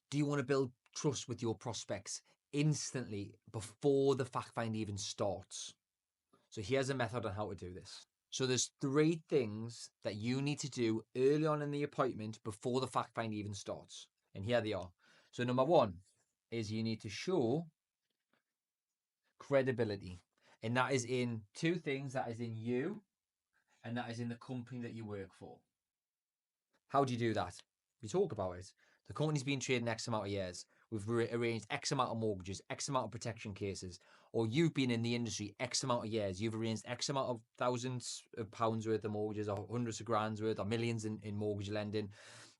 Do you want to build trust with your prospects instantly before the fact find even starts? So here's a method on how to do this. So there's 3 things that you need to do early on in the appointment before the fact find even starts. And here they are. So number 1 is you need to show credibility. And that is in 2 things. That is in you and that is in the company that you work for. How do you do that? You talk about it. The company's been trading X amount of years. We've arranged X amount of mortgages, X amount of protection cases, or you've been in the industry X amount of years. You've arranged X amount of thousands of pounds worth of mortgages, or hundreds of grand's worth, or millions in mortgage lending,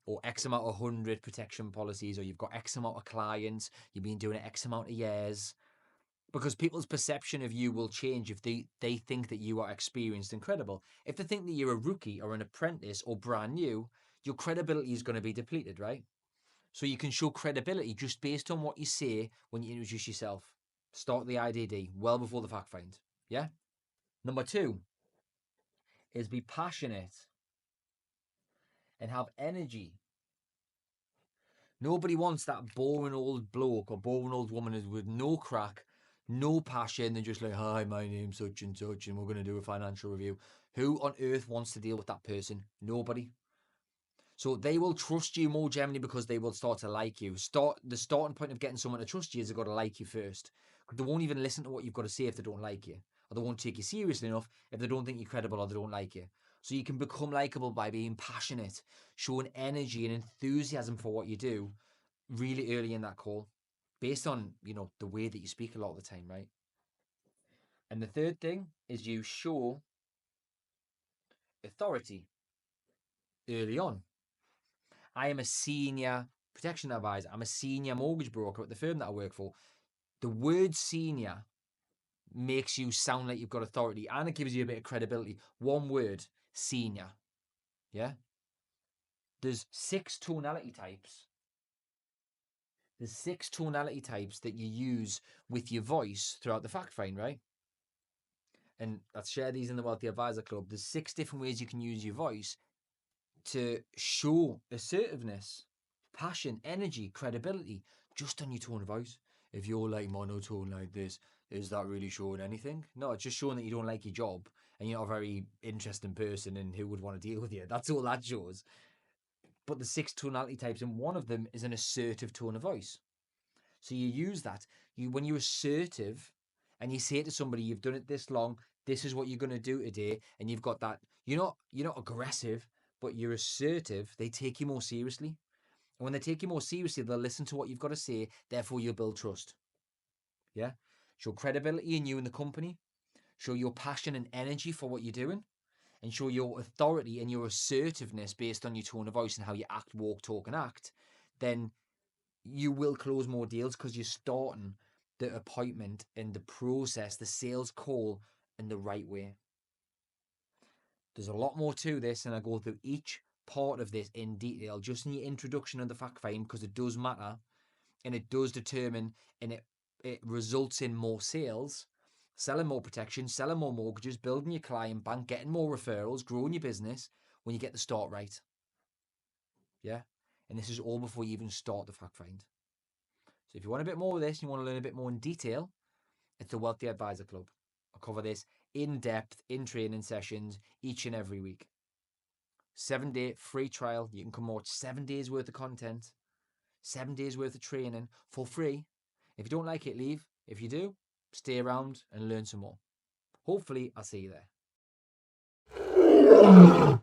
or X amount of 100 protection policies, or you've got X amount of clients. You've been doing it X amount of years. Because people's perception of you will change if they think that you are experienced and credible. If they think that you're a rookie or an apprentice or brand new, your credibility is going to be depleted, right? So you can show credibility just based on what you say when you introduce yourself. Start the IDD well before the fact find. Yeah? Number 2 is be passionate and have energy. Nobody wants that boring old bloke or boring old woman with no crack, no passion. They're just like, hi, my name's such and such, and we're going to do a financial review. Who on earth wants to deal with that person? Nobody. So they will trust you more generally because they will start to like you. The starting point of getting someone to trust you is they've got to like you first. They won't even listen to what you've got to say if they don't like you. Or they won't take you seriously enough if they don't think you're credible or they don't like you. So you can become likable by being passionate, showing energy and enthusiasm for what you do really early in that call, based on, the way that you speak a lot of the time, right? And the third thing is you show authority early on. I am a senior protection advisor. I'm a senior mortgage broker at the firm that I work for. The word senior makes you sound like you've got authority and it gives you a bit of credibility. One word, senior. Yeah? There's 6 tonality types. There's 6 tonality types that you use with your voice throughout the fact find, right? And I'll share these in the Wealthy Advisor Club. There's 6 different ways you can use your voice to show assertiveness, passion, energy, credibility, just on your tone of voice. If you're like monotone like this, is that really showing anything? No, it's just showing that you don't like your job and you're not a very interesting person and who would want to deal with you. That's all that shows. But the 6 tonality types, and one of them is an assertive tone of voice. So you use that. When you're assertive and you say to somebody, you've done it this long, this is what you're going to do today, and you've got that, you're not aggressive, but you're assertive, they take you more seriously. And when they take you more seriously, they'll listen to what you've got to say, therefore you'll build trust. Yeah? Show credibility in you and the company, show your passion and energy for what you're doing, and show your authority and your assertiveness based on your tone of voice and how you act, walk, talk, and act. Then you will close more deals because you're starting the appointment and the process, the sales call, in the right way. There's a lot more to this, and I go through each part of this in detail just in your introduction of the fact find, because it does matter and it does determine, and it results in more sales, selling more protection, selling more mortgages, building your client bank, getting more referrals, growing your business when you get the start right. Yeah? And this is all before you even start the fact find. So if you want a bit more of this and you want to learn a bit more in detail, it's the Wealthy Advisor Club. I'll cover this in depth in training sessions each and every week. 7-day free trial. You can come watch 7 days worth of content, 7 days worth of training for free. If you don't like it, leave. If you do, stay around and learn some more. Hopefully, I'll see you there.